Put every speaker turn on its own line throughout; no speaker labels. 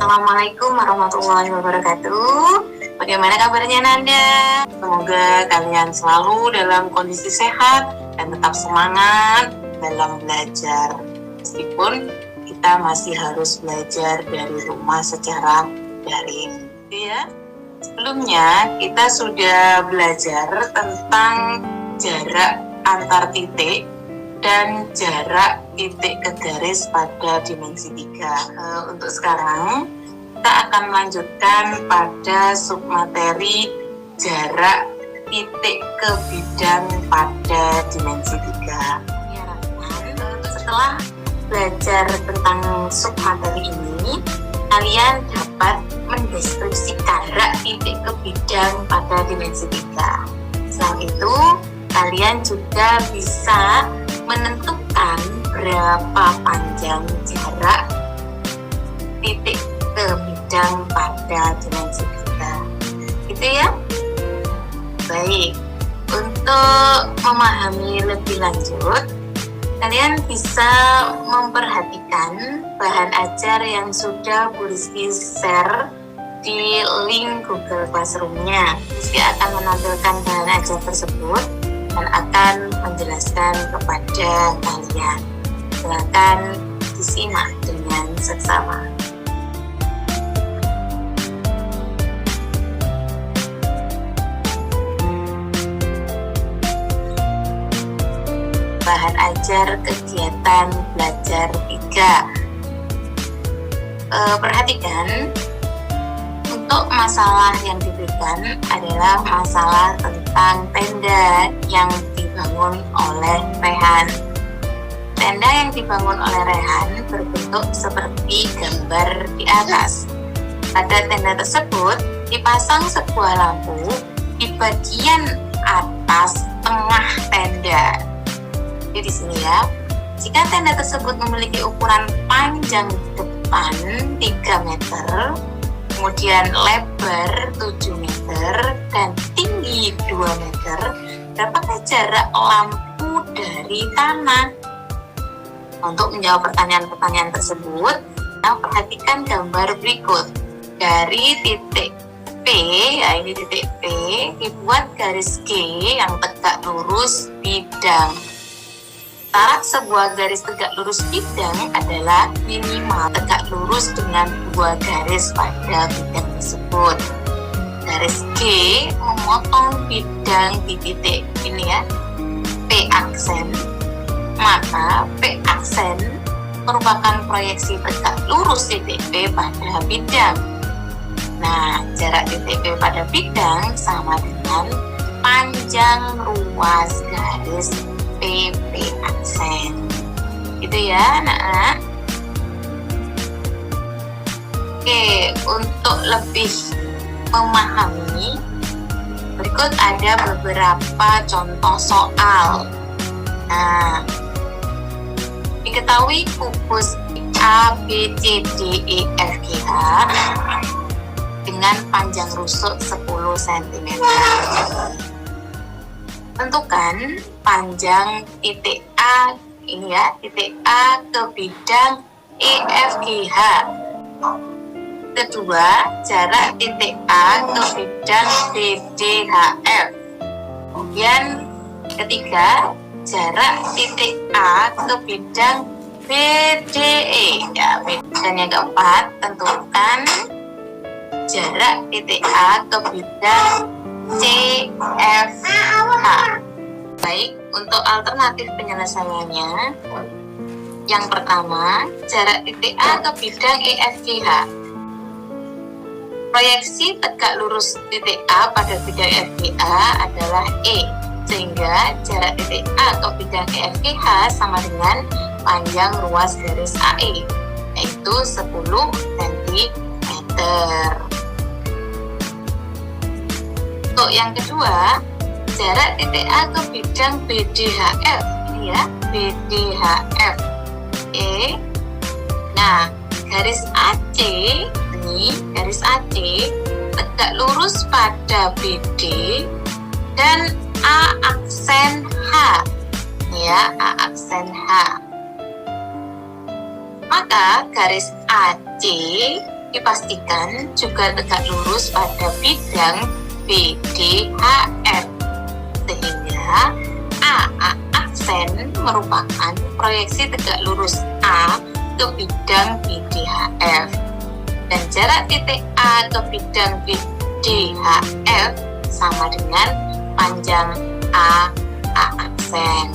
Assalamualaikum warahmatullahi wabarakatuh. Bagaimana kabarnya Nanda? Semoga kalian selalu dalam kondisi sehat dan tetap semangat dalam belajar. Meskipun kita masih harus belajar dari rumah secara daring, ya. Sebelumnya kita sudah belajar tentang jarak antar titik dan jarak titik ke garis pada dimensi 3. Untuk sekarang kita akan melanjutkan pada submateri jarak titik ke bidang pada dimensi 3. Setelah belajar tentang submateri ini, kalian dapat mendeskripsikan jarak titik ke bidang pada dimensi 3. Selain itu, kalian juga bisa menentukan berapa panjang jarak titik ke bidang pada dimensi 3. Gitu ya? Baik, untuk memahami lebih lanjut, kalian bisa memperhatikan bahan ajar yang sudah Bu Rizky share di link Google Classroom-nya. Rizky akan menampilkan bahan ajar tersebut dan akan menjelaskan kepada kalian. Silakan disimak dengan seksama. Bahan ajar kegiatan belajar 3. Perhatikan, untuk masalah yang diberikan adalah masalah tentang tenda yang dibangun oleh Rehan. Tenda yang dibangun oleh Rehan berbentuk seperti gambar di atas. Pada tenda tersebut dipasang sebuah lampu di bagian atas tengah tenda. Jadi di sini ya, jika tenda tersebut memiliki ukuran panjang depan 3 meter, kemudian lebar 7 meter dan tinggi 2 meter, berapakah jarak lampu dari tanah? Untuk menjawab pertanyaan-pertanyaan tersebut, kita perhatikan gambar berikut. Dari titik P, ya ini titik P, dibuat garis G yang tegak lurus bidang. Syarat sebuah garis tegak lurus bidang adalah minimal tegak lurus dengan 2 garis pada bidang tersebut. Garis G memotong bidang di titik ini ya, P aksen. Maka P aksen merupakan proyeksi tegak lurus titik P pada bidang. Nah, jarak titik P pada bidang sama dengan panjang ruas garis PP aksen. Gitu ya, anak-anak. Oke, untuk lebih memahami, berikut ada beberapa contoh soal. Nah, diketahui kubus A, B, C, D, E, F, G, H dengan panjang rusuk 10 cm. Tentukan panjang titik A ini ya, titik A ke bidang EFGH. Kedua, jarak titik A ke bidang DDHF. Kemudian ketiga, jarak titik A ke bidang BDE. Ya, dan yang keempat, tentukan jarak titik A ke bidang CFH. Baik, untuk alternatif penyelesaiannya, yang pertama, jarak titik A ke bidang EFGH. Proyeksi tegak lurus titik A pada bidang FGA adalah E, sehingga jarak titik A ke bidang EFGH sama dengan panjang ruas garis AE, yaitu 10 cm. Untuk yang kedua, jarak titik A ke bidang BDHF, ini ya, BDHF E. Nah, garis AC ini, garis AC tegak lurus pada BD dan A aksen H, ya, A aksen H. Maka garis AC dipastikan juga tegak lurus pada bidang BDHF, sehingga AA aksen merupakan proyeksi tegak lurus A ke bidang BDHF, dan jarak titik A ke bidang BDHF sama dengan panjang A aksen.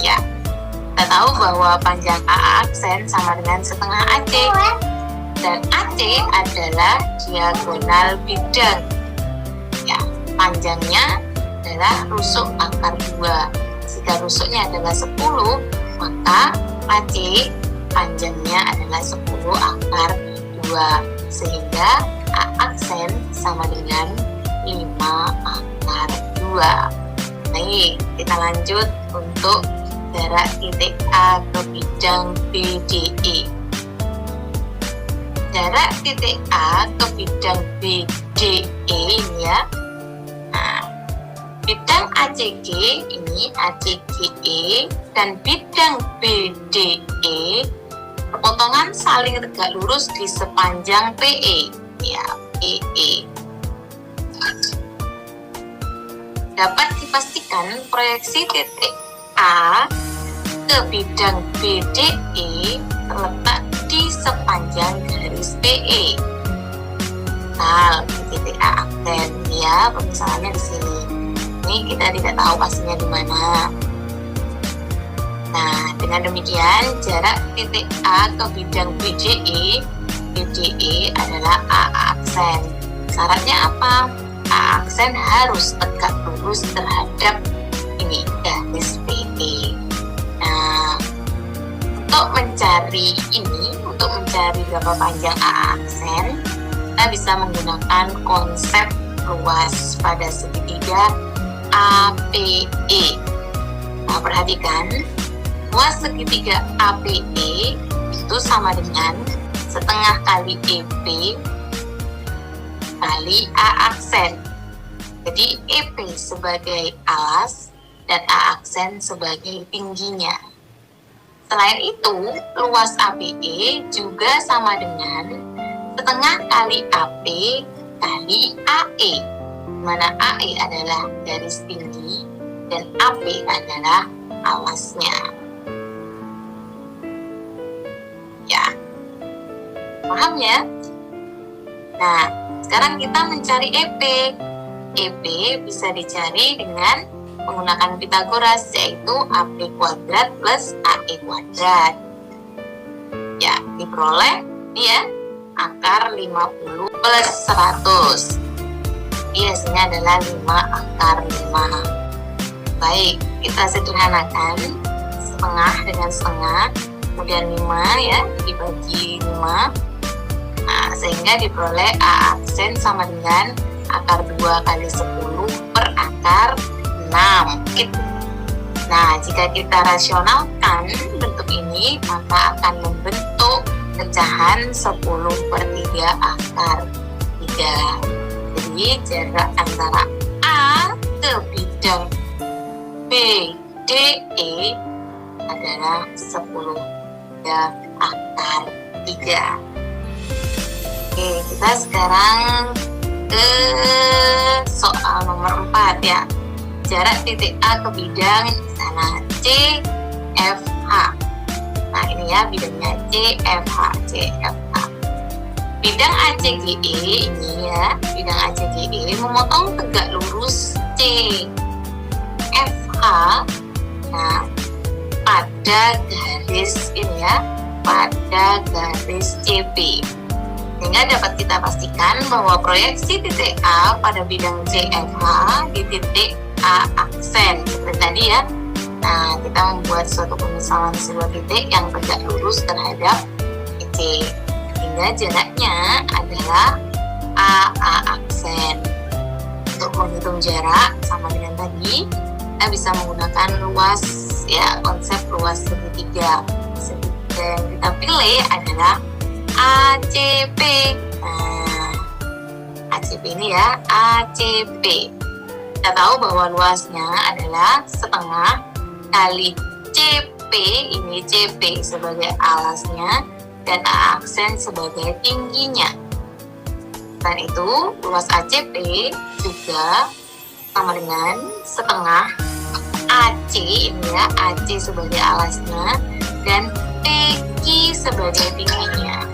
Ya, kita tahu bahwa panjang A aksen sama dengan setengah AC, dan AC adalah diagonal bidang. Ya, panjangnya adalah rusuk akar 2. Jika rusuknya adalah 10, maka AC panjangnya adalah 10 akar 2, sehingga A aksen sama dengan 5 akar 2. Baik, kita lanjut untuk jarak titik A ke bidang BDE. Jarak titik A ke bidang BDE ini ya. Nah, bidang ACG ini ACGE dan bidang BDE perpotongan saling tegak lurus di sepanjang PE, ya, PE. Dapat dipastikan proyeksi titik A ke bidang BDE terletak di sepanjang garis PE. Nah, di titik A aksen ya, pemisahannya di sini. Ini kita tidak tahu pastinya di mana. Nah, dengan demikian jarak titik A ke bidang BDE adalah A aksen. Syaratnya apa? A aksen harus tegak lurus terhadap ini garis PE. Nah, untuk mencari berapa panjang A aksen, kita bisa menggunakan konsep luas pada segitiga APE. Nah, perhatikan, luas segitiga APE itu sama dengan setengah kali EP kali A aksen. Jadi EP sebagai alas dan A aksen sebagai tingginya. Selain itu, luas APE juga sama dengan setengah kali AP kali AE, mana AE adalah garis tinggi dan AP adalah alasnya. Ya, paham ya? Nah, sekarang kita mencari EP. EP bisa dicari dengan menggunakan Pythagoras, yaitu AP kuadrat plus AE kuadrat. Ya, diperoleh ini ya, akar 50 plus 100. Ini hasilnya adalah 5 akar 5. Baik, kita sederhanakan setengah dengan setengah, kemudian 5 ya, dibagi 5. Nah, sehingga diperoleh A aksen sama dengan akar 2 kali 10 per akar 6. Nah, jika kita rasionalkan bentuk ini, maka akan membentuk pecahan 10/3 akar 3. Jadi jarak antara A ke bidang BDE adalah 10/3 akar 3. Oke, kita sekarang ke soal nomor 4 ya. Jarak titik A ke bidang sana CFH. Nah, ini ya bidangnya CFH. Bidang ACGE ini ya, bidang ACGE memotong tegak lurus CFH. Nah, pada garis ini ya, pada garis CP. Sehingga dapat kita pastikan bahwa proyeksi titik A pada bidang CFH di titik A aksen seperti tadi ya. Nah, kita membuat suatu pemisahan sebuah titik yang tegak lurus terhadap EC, sehingga jaraknya adalah AA aksen. Untuk menghitung jarak sama dengan tadi, kita bisa menggunakan luas ya, konsep luas segitiga. Segitiga yang kita pilih adalah ACP. Nah, ACP ini ya, ACP. Kita tahu bahwa luasnya adalah setengah kali CP, ini CP sebagai alasnya dan A aksen sebagai tingginya. Selain itu, luas ACP juga sama dengan setengah AC, ini ya, AC sebagai alasnya, dan PQ sebagai tingginya.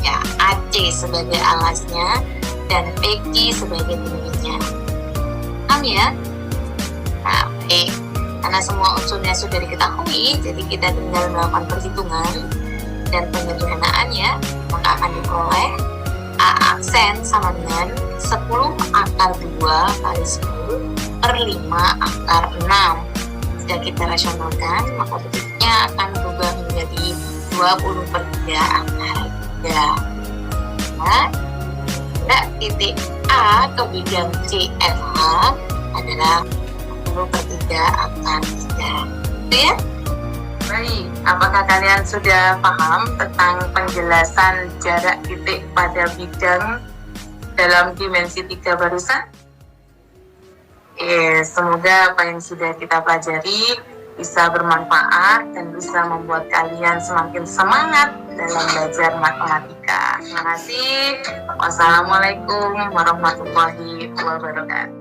Ya, AC sebagai alasnya, dan PQ sebagai tingginya. Paham ya? Nah, baik. Karena semua unsurnya sudah diketahui, jadi kita tinggal melakukan perhitungan dan penyederhanaan ya, maka akan diperoleh A aksen sama dengan 10 akar 2 kali 10 per 5 akar 6. Jika kita rasionalkan, maka bentuknya akan berubah menjadi 20 per 3 akar 3. Nah, titik A ke bidang CFH adalah 20 per 3 akar 3. Itu ya? Baik, apakah kalian sudah paham tentang penjelasan jarak titik pada bidang dalam dimensi 3 barusan? Semoga apa yang sudah kita pelajari bisa bermanfaat dan bisa membuat kalian semakin semangat dalam belajar matematika. Terima kasih. Wassalamualaikum warahmatullahi wabarakatuh.